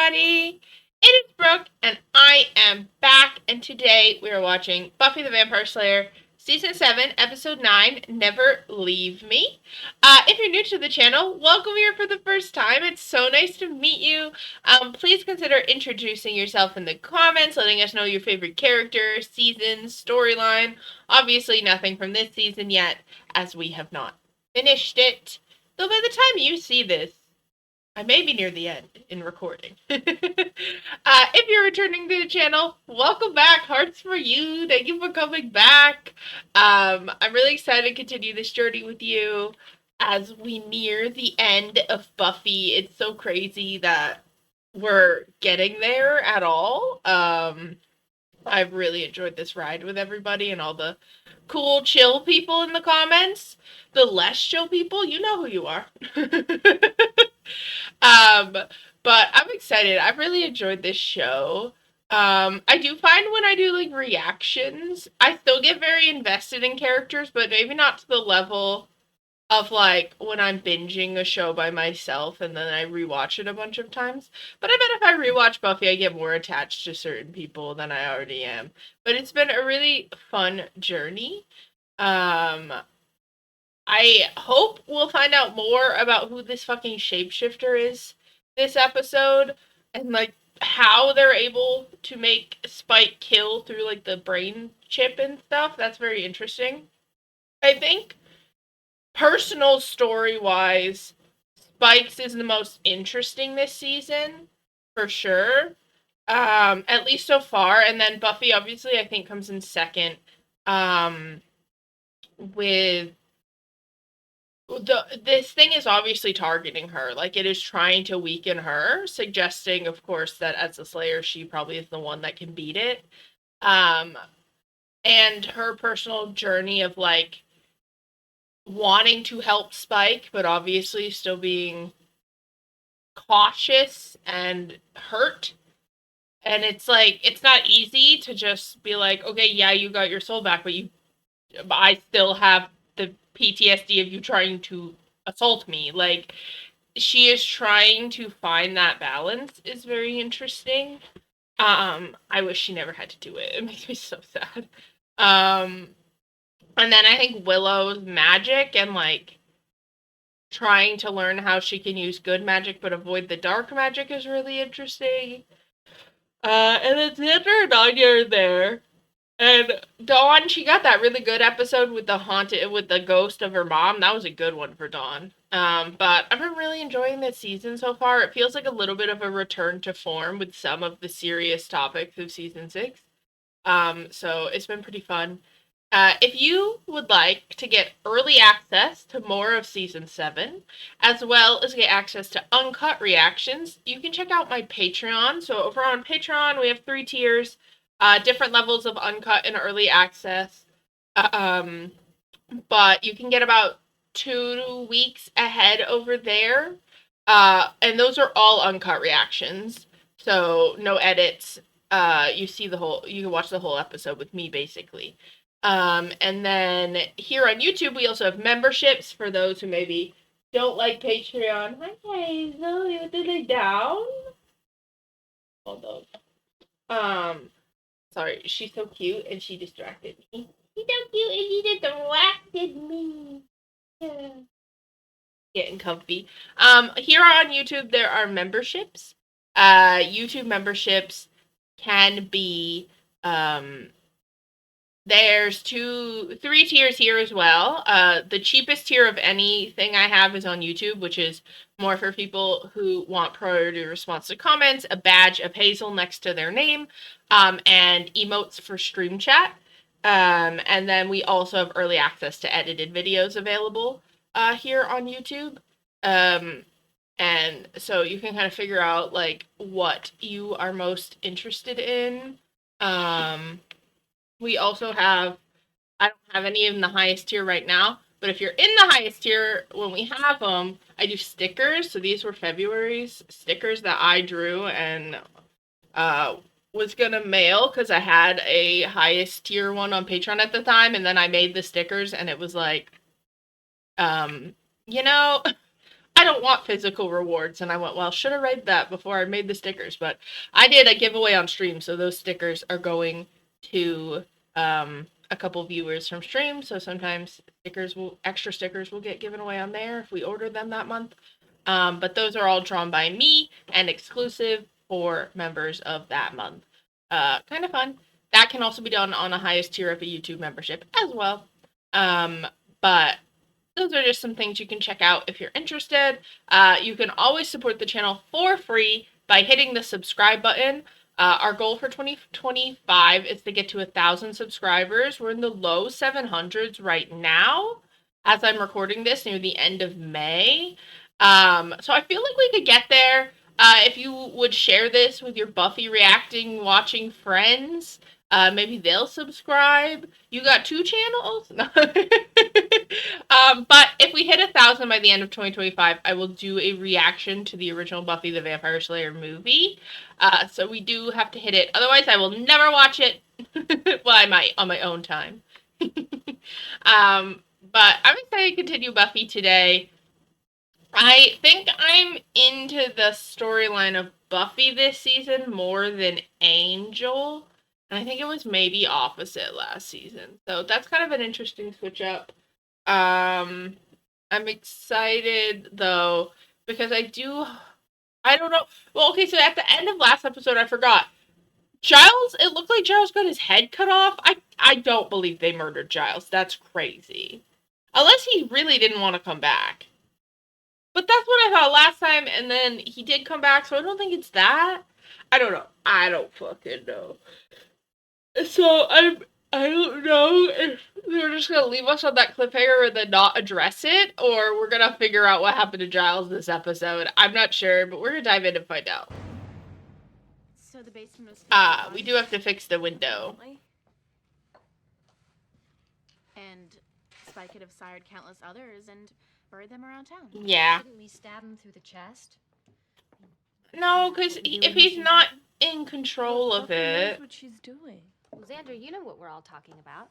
everybody. It is Brooke, and I am back, and today we are watching Buffy the Vampire Slayer, Season 7, Episode 9, Never Leave Me. If you're new to the channel, welcome here for the first time. It's so nice to meet you. Please consider introducing yourself in the comments, letting us know your favorite character, season, storyline. Obviously nothing from this season yet, as we have not finished it. Though by the time you see this, I may be near the end in recording. If you're returning to the channel, welcome back. Hearts for you. Thank you for coming back. I'm really excited to continue this journey with you as we near the end of Buffy. It's so crazy that we're getting there at all. I've really enjoyed this ride with everybody and all the cool, chill people in the comments. The less chill people, you know who you are. Um, but I'm excited. I've really enjoyed this show. I do find when I do like reactions, I still get very invested in characters, but maybe not to the level of like when I'm binging a show by myself and then I rewatch it a bunch of times. But I bet if I rewatch Buffy, I get more attached to certain people than I already am. But it's been a really fun journey. Um, I hope we'll find out more about who this fucking shapeshifter is this episode and like how they're able to make Spike kill through like the brain chip and stuff. That's very interesting. I think personal story wise, Spike's is the most interesting this season for sure. At least so far, and then Buffy obviously I think comes in second. With this thing is obviously targeting her. Like, it is trying to weaken her, suggesting, of course, that as a Slayer, she probably is the one that can beat it. Um, and her personal journey of, like, wanting to help Spike, but obviously still being cautious and hurt. And it's, like, it's not easy to just be like, okay, yeah, you got your soul back, but I still have the PTSD of you trying to assault me. Like, she is trying to find that balance is very interesting. I wish she never had to do it. It makes me so sad. And then I think Willow's magic and like trying to learn how she can use good magic but avoid the dark magic is really interesting. And then Xander and Anya are there. And Dawn, she got that really good episode with the ghost of her mom. That was a good one for Dawn. But I've been really enjoying this season so far. It feels like a little bit of a return to form with some of the serious topics of season 6. So it's been pretty fun. If you would like to get early access to more of season 7, as well as get access to uncut reactions, you can check out my Patreon. So over on Patreon, we have 3 tiers. Different levels of uncut and early access. But you can get about 2 weeks ahead over there. And those are all uncut reactions. So no edits. You can watch the whole episode with me basically. And then here on YouTube, we also have memberships for those who maybe don't like Patreon. Hi, Hazel. You did they down? Hold on. Sorry, she's so cute and she distracted me. She's so cute and she distracted me. Yeah. Getting comfy. Here on YouTube, there are memberships. YouTube memberships can be, there's 3 tiers here as well. The cheapest tier of anything I have is on YouTube, which is more for people who want priority response to comments, a badge of Hazel next to their name, and emotes for stream chat. And then we also have early access to edited videos available here on YouTube. And so you can kind of figure out like what you are most interested in. We also have, I don't have any in the highest tier right now, but if you're in the highest tier, when we have them, I do stickers. So these were February's stickers that I drew and was gonna mail because I had a highest tier one on Patreon at the time, and then I made the stickers and it was like, you know, I don't want physical rewards. And I went, well, should have read that before I made the stickers. But I did a giveaway on stream, so those stickers are going to a couple viewers from stream. So sometimes extra stickers will get given away on there if we order them that month. But those are all drawn by me and exclusive for members of that month. Kind of fun. That can also be done on the highest tier of a YouTube membership as well. But those are just some things you can check out if you're interested. You can always support the channel for free by hitting the subscribe button. Our goal for 2025 is to get to 1,000 subscribers. We're in the low 700s right now, as I'm recording this near the end of May. So I feel like we could get there if you would share this with your Buffy reacting, watching friends. Maybe they'll subscribe. You got 2 channels? But if we hit 1,000 by the end of 2025, I will do a reaction to the original Buffy the Vampire Slayer movie. So we do have to hit it. Otherwise, I will never watch it. Well, I might on my own time. But I'm excited to continue Buffy today. I think I'm into the storyline of Buffy this season more than Angel. And I think it was maybe opposite last season. So that's kind of an interesting switch up. I'm excited though, because I don't know. Well, okay, so at the end of last episode, I forgot. Giles, it looked like Giles got his head cut off. I don't believe they murdered Giles. That's crazy. Unless he really didn't want to come back. But that's what I thought last time, and then he did come back, so I don't think it's that. I don't know. I don't fucking know. So I don't know if they're just gonna leave us on that cliffhanger and then not address it, or we're gonna figure out what happened to Giles this episode. I'm not sure, but we're gonna dive in and find out. So the basement was we do have to fix the window. And Spike could have sired countless others and buried them around town. Yeah. Didn't we stab him through the chest? No, because if he's not in control of it. Knows what she's doing. Well, Xander, you know what we're all talking about.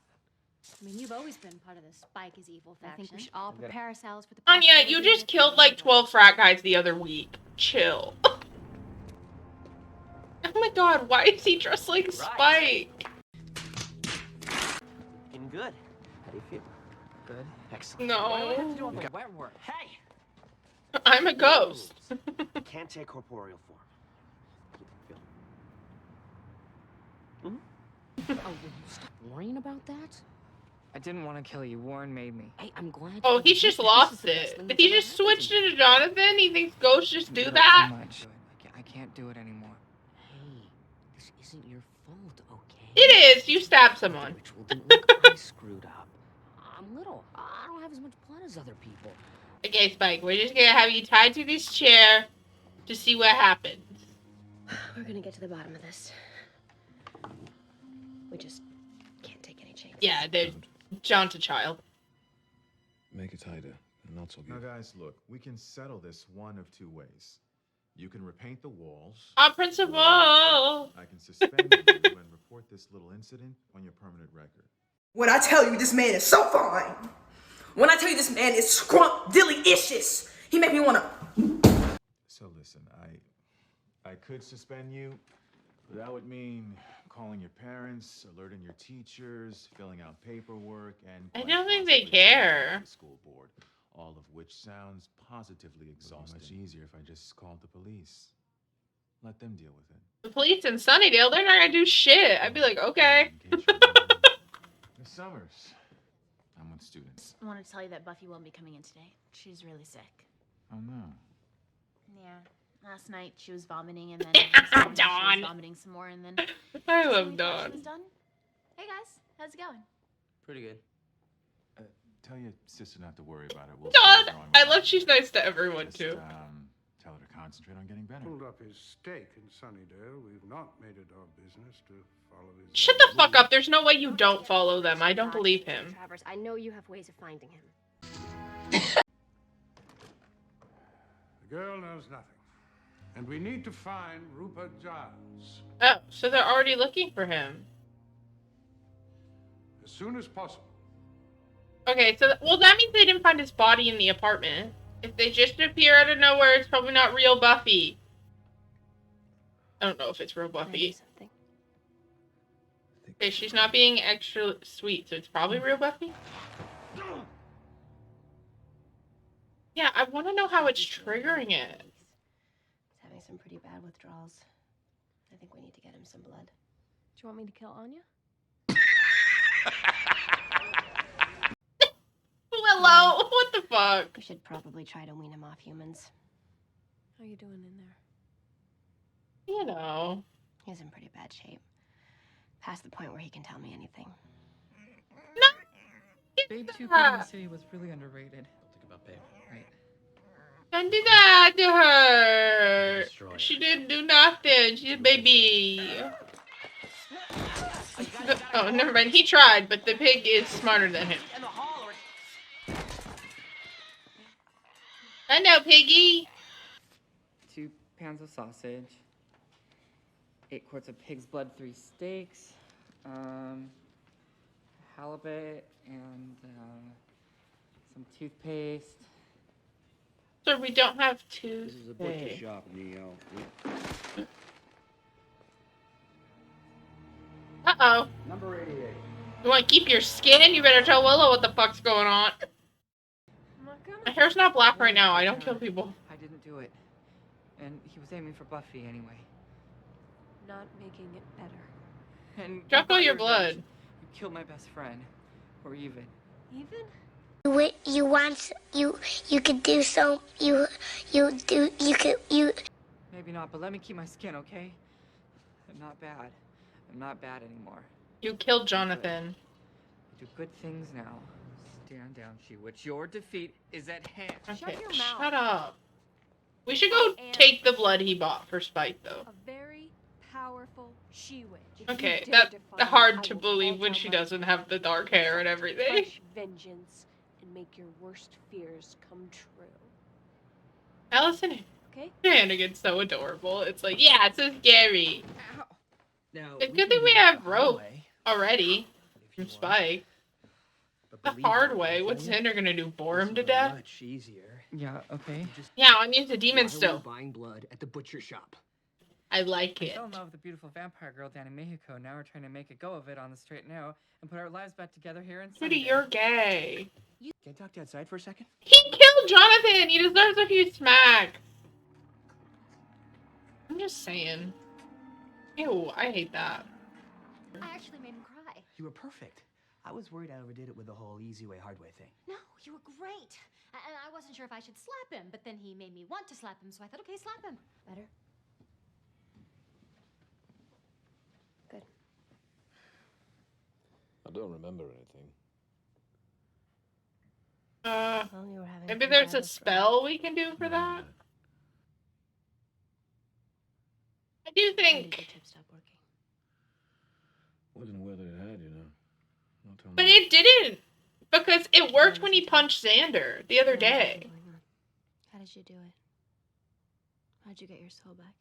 I mean, you've always been part of the Spike is evil faction. I think we should all prepare ourselves for the Anya, you just killed like 12 frat guys the other week. Chill. Oh my god, why is he dressed like Spike? Looking good. How do you feel? Good. Excellent. No. What do I have to do all the wet work? Hey! I'm a ghost. Can't take corporeal form. Keep it Oh, will you stop worrying about that? I didn't want to kill you. Warren made me. Hey, I'm glad. Oh, he's just lost it. Did he just switch into Jonathan? He thinks ghosts just do that? Too much. I can't do it anymore. Hey, this isn't your fault, okay? It is. You stabbed someone. Ritual didn't look I screwed up. I'm little. I don't have as much blood as other people. Okay, Spike, we're just gonna have you tied to this chair to see what happens. We're gonna get to the bottom of this. We just can't take any chances. Yeah, John's a child. Make it tighter, and not so good. Now, guys, look, we can settle this one of 2 ways. You can repaint the walls. Principal! I can suspend you and report this little incident on your permanent record. When I tell you this man is so fine, when I tell you this man is scrump-dilly-icious, he make me wanna... So listen, I could suspend you, but that would mean calling your parents, alerting your teachers, filling out paperwork, and I quite don't think they possibly care. the school board, all of which sounds positively exhausting. Much easier if I just called the police. Let them deal with it. The police in Sunnydale, they're not gonna do shit. I'd be like, okay. In case you're wondering, Miss Summers, I'm with students. I wanted to tell you that Buffy won't be coming in today. She's really sick. Oh no. Yeah. Last night she was vomiting and then this morning she Dawn. was vomiting some more and then I when love we thought she Dawn. was done. Hey guys, how's it going? Pretty good. Tell your sister not to worry about it. We'll Dawn! see her on I Monday. love she's nice to everyone Just, too. Tell her to concentrate on getting better. Pulled up his stake in Sunnydale. We've not made it our business to follow his... Shut the fuck up. There's no way you don't follow them. I don't believe him. Travers, I know you have ways of finding him. The girl knows nothing. And we need to find Rupert Giles Oh, so they're already looking for him. as soon as possible. Okay, so well that means they didn't find his body in the apartment. If they just appear out of nowhere, it's probably not real Buffy. I don't know if it's real Buffy. Something. Okay, she's not being extra sweet, so it's probably real Buffy? Yeah, I want to know how it's triggering it. He's having some pretty bad withdrawals. I think we need to get him some blood. Do you want me to kill Anya? Hello? What the fuck? We should probably try to wean him off humans. How you doing in there? You know. He's in pretty bad shape. Past the point where he can tell me anything. Babe 2 in the city was really underrated. Think about Babe. Right. Don't do that to her. She didn't do nothing. She's a baby. Oh, never mind. He tried, but the pig is smarter than him. I know, piggy. 2 pans of sausage. 8 quarts of pig's blood, 3 steaks. Halibut and some toothpaste. So we don't have This is a butcher toothpaste. shop, Neo. Uh-oh. Number 88. You want to keep your skin? You better tell Willow what the fuck's going on. My hair's not black right now. I don't kill people. I didn't do it. And he was aiming for Buffy anyway. Not making it better. And Drop all your revenge. blood. You killed my best friend. Or even. Even? You could do so. You could. Maybe not, but let me keep my skin, okay? I'm not bad. I'm not bad anymore. You killed Jonathan. Do good things now. Stand down, She-Witch. Your defeat is at hand. Okay, your mouth. shut up. We should go take the blood he bought for Spike, though. A very powerful she-witch. Okay, that's hard to believe when she doesn't have the dark hair and everything. Crush vengeance and make your worst fears come true. Allison Okay? Hannigan's so adorable. It's like, yeah, it's so scary. Ow. Now, It's good that we have rope already if from you want. Spike. But The believe hard me, way. I'm What's telling Xander gonna do? Bore you, him to this is death? Much easier. Yeah, okay. You just Yeah, I'm used to demon why are we still. buying blood at the butcher shop. I like I it. fell in love with the beautiful vampire girl down in Mexico. Now we're trying to make a go of it on the straight and narrow and put our lives back together here in Pretty, Sunday. you're gay. Can I talk to you outside for a second? He killed Jonathan! He deserves a few smacks. I'm just saying. Ew, I hate that. I actually made him cry. You were perfect. I was worried I overdid it with the whole easy way, hard way thing. No, you were great. And I wasn't sure if I should slap him, but then he made me want to slap him, so I thought, okay, slap him. Better? Good. I don't remember anything. Well, you were having Maybe pretty there's bad a spell we can do for that? I do withdrawal. When did think... the tip stop working? Wasn't aware that it had, you know. Not till But now. it didn't! Because it worked when he punched Xander the other day. How did you do it? How'd you get your soul back?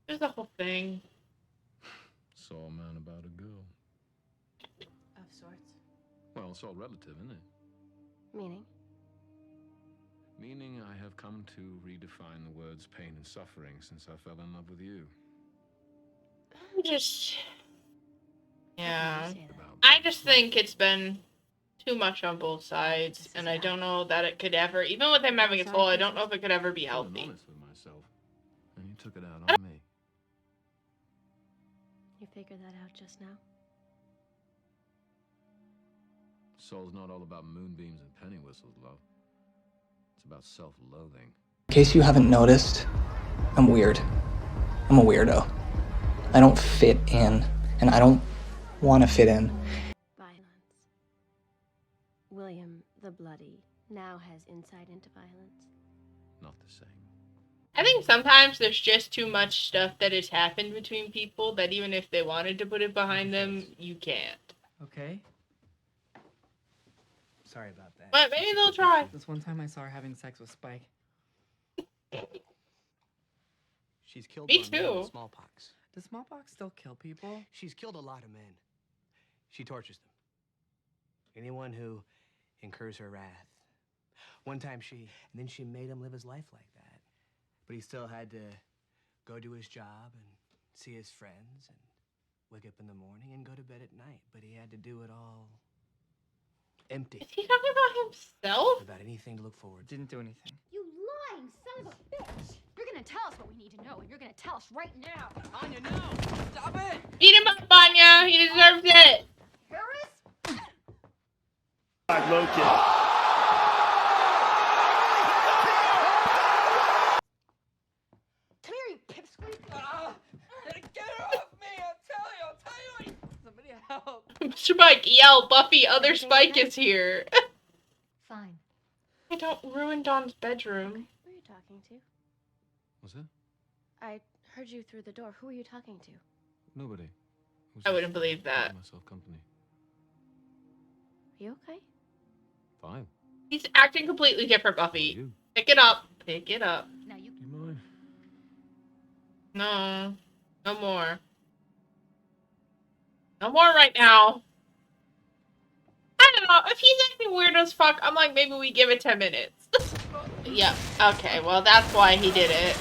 There's the whole thing. Saw a man about a girl. Of sorts. Well, it's all relative, isn't it? Meaning? Meaning I have come to redefine the words pain and suffering since I fell in love with you. I'm just... Yeah. Say that. About I just think it's been too much on both sides, and I don't know that it could ever, even with him having a soul, I don't know if it could ever be being healthy. honest with myself, and you took it out on me. You figured that out just now? Soul's not all about moonbeams and penny whistles, love. It's about self-loathing. In case you haven't noticed, I'm weird. I'm a weirdo. I don't fit in, and I don't want to fit in. Violence. William the Bloody now has insight into violence. Not the same. I think sometimes there's just too much stuff that has happened between people that even if they wanted to put it behind them, you can't. Okay. Sorry about that. But maybe they'll try. This one time I saw her having sex with Spike. She's killed Me more men with too. smallpox. Does smallpox still kill people? She's killed a lot of men. She tortures them. Anyone who incurs her wrath One time and then she made him live his life like that. But he still had to go do his job and see his friends and wake up in the morning and go to bed at night. But he had to do it all empty. Is he talking about himself? Without anything to look forward to. Didn't do anything. You lying son of a bitch! You're gonna tell us what we need to know, and you're gonna tell us right now. Anya, no! Stop it! Beat him up, Anya. He deserves it. Harris? Low kick. Come here, you pipsqueak! Get her off me! I'll tell you! Somebody help! Mr. Mike, yell, Buffy, other Spike is here. Fine. I don't ruin Dawn's bedroom. Who are you talking to? What's that? I heard you through the door. Who are you talking to? Nobody. I wouldn't believe that. Myself company. Are you okay? Fine. He's acting completely different, Buffy. Pick it up. Pick it up. Now you. Do you mind? No. No more. No more right now. I don't know. If he's acting weird as fuck, I'm like, maybe we give it 10 minutes. Yep. Okay, well, that's why he did it.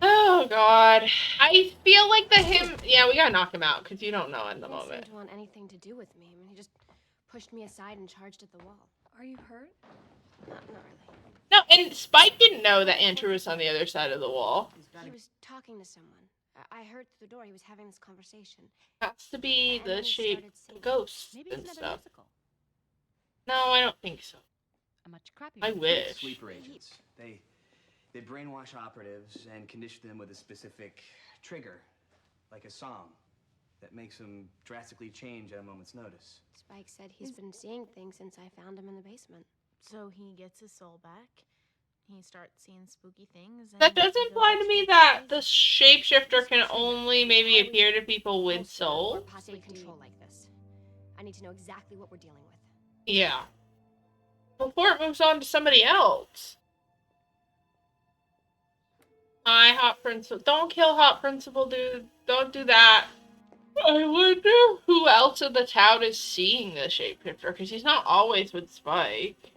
Oh, God. I feel like yeah, we gotta knock him out, because you don't know in the He didn't moment. seem to want anything to do with me. I mean, he just pushed me aside and charged at the wall. Are you hurt? Not really. No, and Spike didn't know that Andrew was on the other side of the wall. He was talking to someone. I heard through the door he was having this conversation. Has to be And the then he shape started singing. of ghosts Maybe and it's stuff. metaphysical. No, I don't think so. A much crappier. I wish. Sleeper agents. They brainwash operatives and condition them with a specific trigger, like a song, that makes them drastically change at a moment's notice. Spike said he's been seeing things since I found him in the basement. So he gets his soul back. He starts seeing spooky things. And That does imply to me that the shapeshifter can only maybe appear to people with Or souls. possibly control like this. I need to know exactly what we're dealing with. Yeah. Before it moves on to somebody else. Hi, Hot Principal. Don't kill Hot Principal, dude. Don't do that. I wonder who else in the town is seeing the shapeshifter, because he's not always with Spike.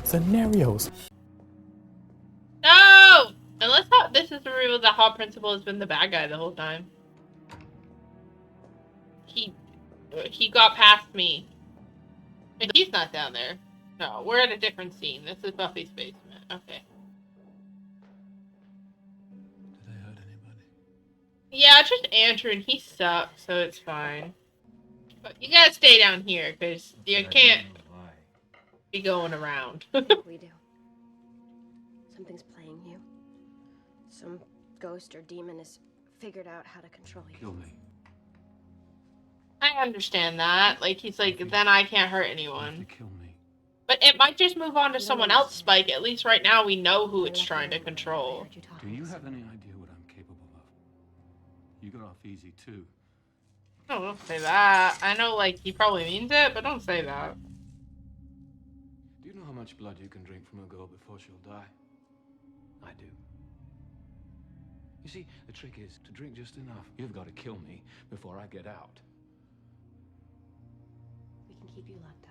Scenarios. No! Unless this is the reveal that Hot Principal has been the bad guy the whole time. He got past me. He's not down there. No, we're at a different scene. This is Buffy's basement. Okay. Did I hurt anybody? Yeah, just Andrew, and he sucks, so it's fine. But you gotta stay down here, because you can't be going around. I think we do. Something's playing you. Some ghost or demon has figured out how to control you. Kill me. I understand that. Like, he's like, then I can't hurt anyone. Kill me. But it might just move on to someone else, Spike. At least right now we know who it's trying to control. Do you have any idea what I'm capable of? You got off easy too. Oh, don't say that. I know, like, he probably means it, but don't say that. Do you know how much blood you can drink from a girl before she'll die? I do. You see, the trick is to drink just enough. You've got to kill me before I get out. We can keep you locked up.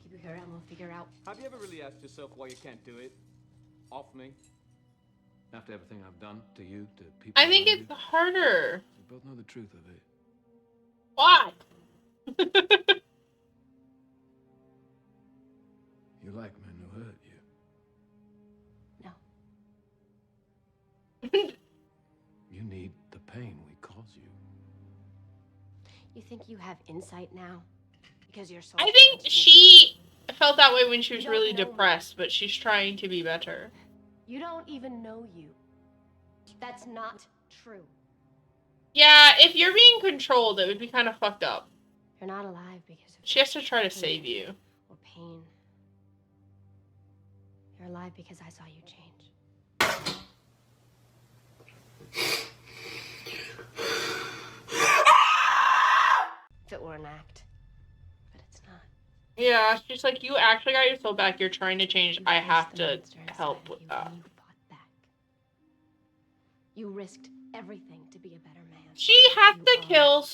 Keep you here and we'll figure out. Have you ever really asked yourself why you can't do it? Off me? After everything I've done to you, to people. I think around it's you, harder. we both know the truth of it. Why? You like men who hurt you. No. You need the pain we cause you. You think you have insight now? Because you're so. I think she felt that way when she was really depressed, but she's trying to be better. You don't even know you. That's not true. Yeah, if you're being controlled, it would be kind of fucked up. You're not alive because of. She has to try to save you. Or pain. You're alive because I saw you change. If it were an act. But it's not. Yeah, she's like, you actually got your soul back, you're trying to change, I have to help with that. You fought back. You risked everything to be a better man. She has to kill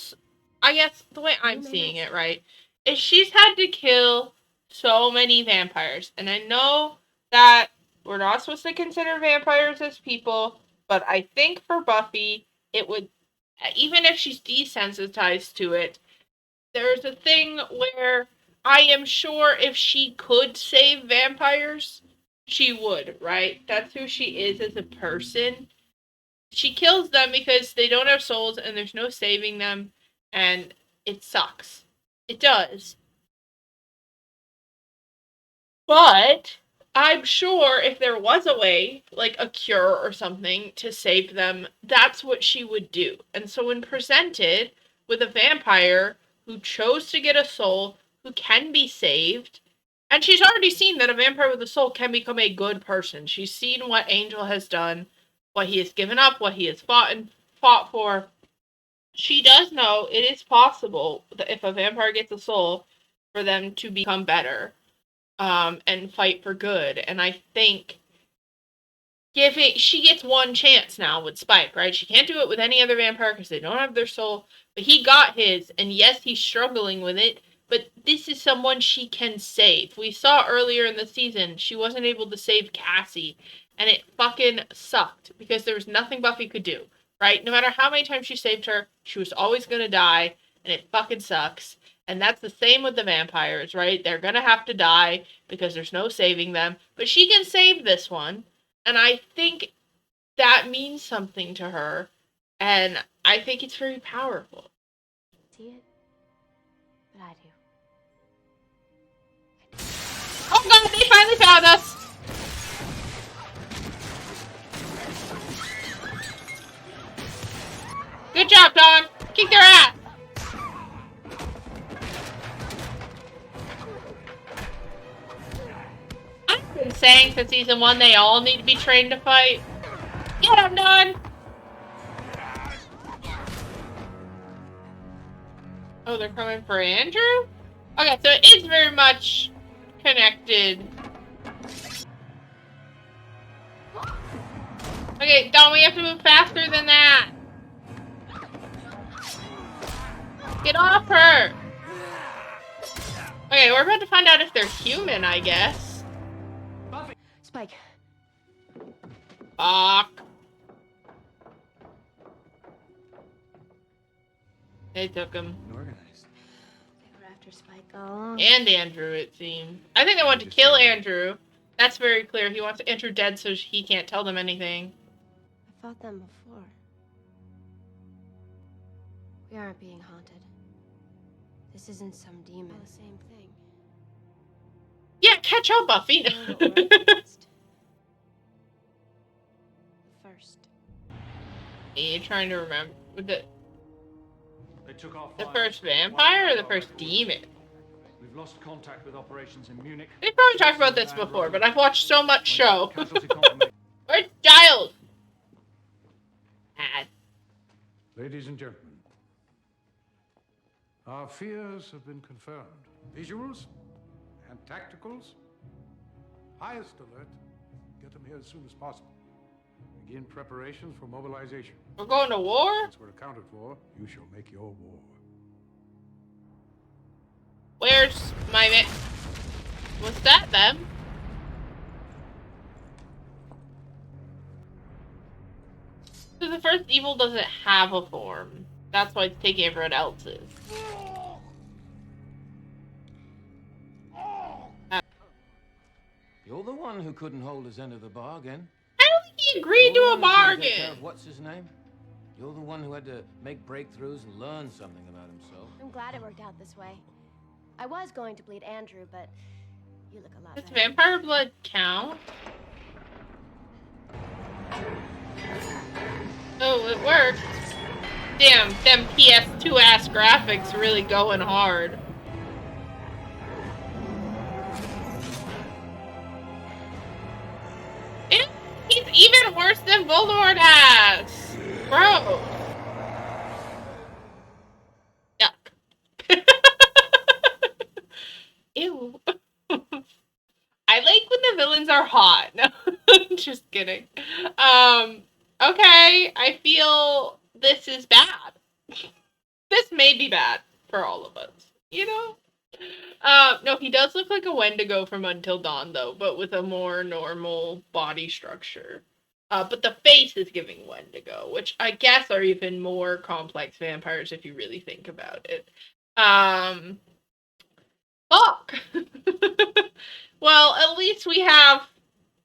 I guess the way I'm seeing it, right, is she's had to kill so many vampires. And I know that we're not supposed to consider vampires as people, but I think for Buffy, it would, even if she's desensitized to it, there's a thing where I am sure if she could save vampires, she would, right? That's who she is as a person. She kills them because they don't have souls and there's no saving them, and it sucks. It does. But I'm sure if there was a way, like a cure or something, to save them, that's what she would do. And so when presented with a vampire who chose to get a soul, who can be saved, and she's already seen that a vampire with a soul can become a good person. She's seen what Angel has done, what he has given up, what he has fought for. She does know it is possible that if a vampire gets a soul, for them to become better, and fight for good. And I think she gets one chance now with Spike, right? She can't do it with any other vampire because they don't have their soul. But he got his, and yes, he's struggling with it. But this is someone she can save. We saw earlier in the season she wasn't able to save Cassie, and it fucking sucked because there was nothing Buffy could do, right? No matter how many times she saved her, she was always gonna die, and it fucking sucks. And that's the same with the vampires, right? They're gonna have to die because there's no saving them. But she can save this one. And I think that means something to her. And I think it's very powerful. See it? But I do. Oh god, they finally found us! Good job, Dawn! Kick their ass! I've been saying since season 1 they all need to be trained to fight. Get them done! Oh, they're coming for Andrew? Okay, so it is very much connected. Okay, Dawn, we have to move faster than that. Get off her! Okay, we're about to find out if they're human, I guess. Spike. Fuck. They took him. Organized. They were after Spike all along. And Andrew, it seemed. I think they want to kill Andrew. That's very clear. He wants Andrew dead so he can't tell them anything. I fought them before. We aren't being haunted. This isn't some demon. The same thing. Yeah, catch up, Buffy. First. Are you trying to remember They took our the fire. first vampire or the first demon? We've lost contact with operations in Munich. We've probably talked about this before, but I've watched so much show. Where's Giles? Bad. Ladies and gentlemen, our fears have been confirmed. Visuals and tacticals. Highest alert. Get them here as soon as possible. Begin preparations for mobilization. We're going to war? Once we're accounted for, you shall make your war. Where's my man? Was that them? So the first evil doesn't have a form. That's why it's taking everyone else's. You're the one who couldn't hold his end of the bargain. I don't think he agreed to a bargain. What's his name? You're the one who had to make breakthroughs and learn something about himself. I'm glad it worked out this way. I was going to bleed Andrew, but you look a lot Does better. vampire blood count? Oh, it worked. Damn, them PS2 ass graphics really going hard. He's even worse than Voldemort ass! Bro! Yuck. Ew. I like when the villains are hot. No, just kidding. Okay, I feel this is bad. this may be bad for all of us, you know? No, he does look like a Wendigo from Until Dawn, though, but with a more normal body structure. But the face is giving Wendigo, which I guess are even more complex vampires if you really think about it. Fuck! Well, at least we have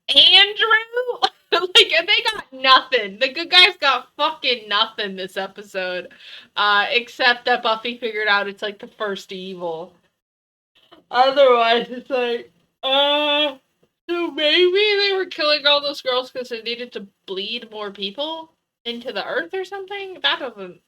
Andrew? Like, they got nothing. The good guys got fucking nothing this episode. Except that Buffy figured out it's like the first evil. Otherwise, it's like, so maybe they were killing all those girls because they needed to bleed more people into the earth or something? That doesn't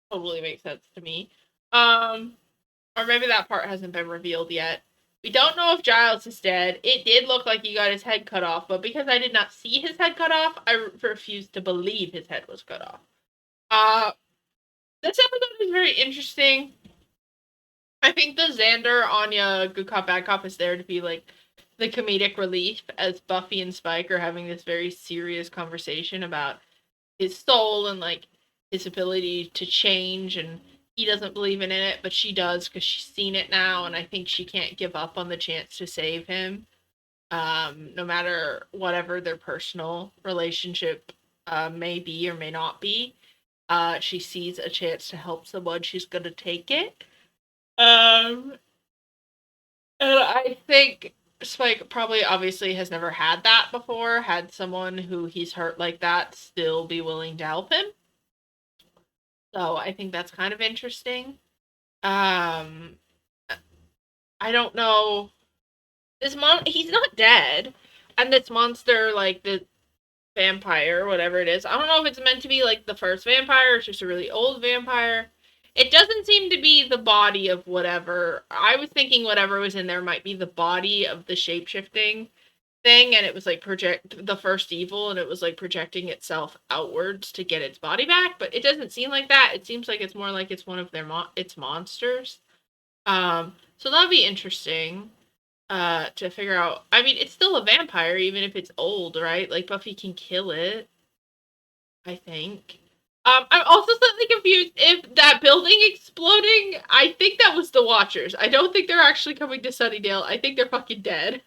totally make sense to me. Or maybe that part hasn't been revealed yet. We don't know if Giles is dead. It did look like he got his head cut off, but because I did not see his head cut off, I refuse to believe his head was cut off. This episode is very interesting. I think the Xander, Anya, good cop, bad cop is there to be like the comedic relief as Buffy and Spike are having this very serious conversation about his soul and like his ability to change, and he doesn't believe in it, but she does because she's seen it now, and I think she can't give up on the chance to save him, no matter whatever their personal relationship may be or may not be. She sees a chance to help someone, she's gonna take it. And I think Spike probably obviously has never had that before, had someone who he's hurt like that still be willing to help him. So I think that's kind of interesting. I don't know. He's not dead. And this monster, like the vampire, whatever it is, I don't know if it's meant to be like the first vampire or it's just a really old vampire. It doesn't seem to be the body of whatever. I was thinking whatever was in there might be the body of the shape-shifting thing, and it was like the first evil, and it was like projecting itself outwards to get its body back, but it doesn't seem like that. It seems like it's more like it's one of its monsters. So that'll be interesting to figure out. I mean, it's still a vampire, even if it's old, right? Like, Buffy can kill it, I think. I'm also slightly confused if that building exploding, I think that was the Watchers. I don't think they're actually coming to Sunnydale. I think they're fucking dead.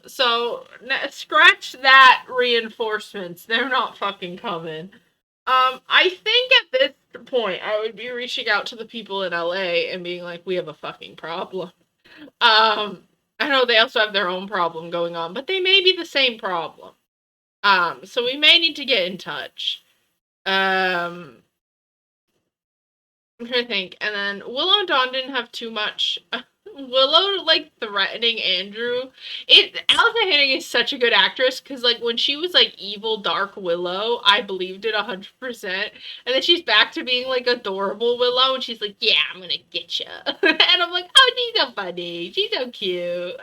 So scratch that reinforcements. They're not fucking coming. I think at this point I would be reaching out to the people in LA and being like, we have a fucking problem. I know they also have their own problem going on, but they may be the same problem. So we may need to get in touch. I'm trying to think. And then Willow and Dawn didn't have too much. Willow, like, threatening Andrew. Allison Hanning is such a good actress, because, like, when she was, like, evil Dark Willow, I believed it 100%. And then she's back to being, like, adorable Willow, and she's like, yeah, I'm gonna get you. And I'm like, oh, she's so funny. She's so cute.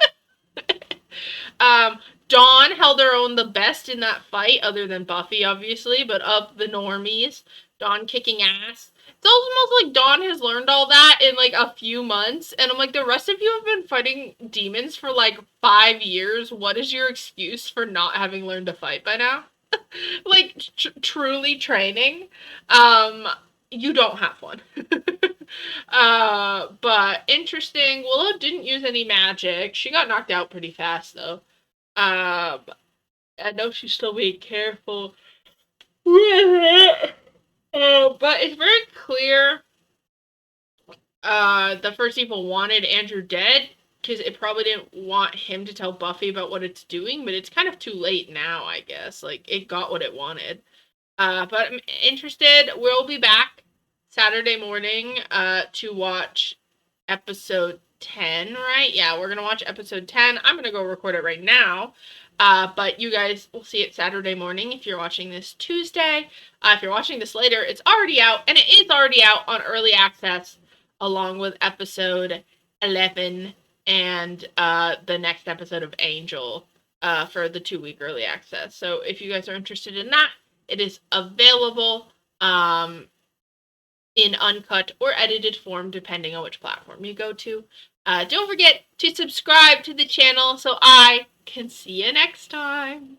Dawn held her own the best in that fight, other than Buffy, obviously, but of the normies, Dawn kicking ass. It's almost like Dawn has learned all that in, like, a few months, and I'm like, the rest of you have been fighting demons for, like, 5 years. What is your excuse for not having learned to fight by now? Like, truly training. You don't have one. But interesting. Willow didn't use any magic. She got knocked out pretty fast, though. I know she's still being careful with it. But it's very clear the first evil wanted Andrew dead, because it probably didn't want him to tell Buffy about what it's doing, but it's kind of too late now, I guess. Like, it got what it wanted. But I'm interested. We'll be back Saturday morning to watch episode 10, right? Yeah, we're gonna watch episode 10. I'm gonna go record it right now. But you guys will see it Saturday morning if you're watching this Tuesday. If you're watching this later, it's already out, and it is already out on early access, along with episode 11 and the next episode of Angel for the 2-week early access. So if you guys are interested in that, it is available in uncut or edited form, depending on which platform you go to. Don't forget to subscribe to the channel so I can see you next time.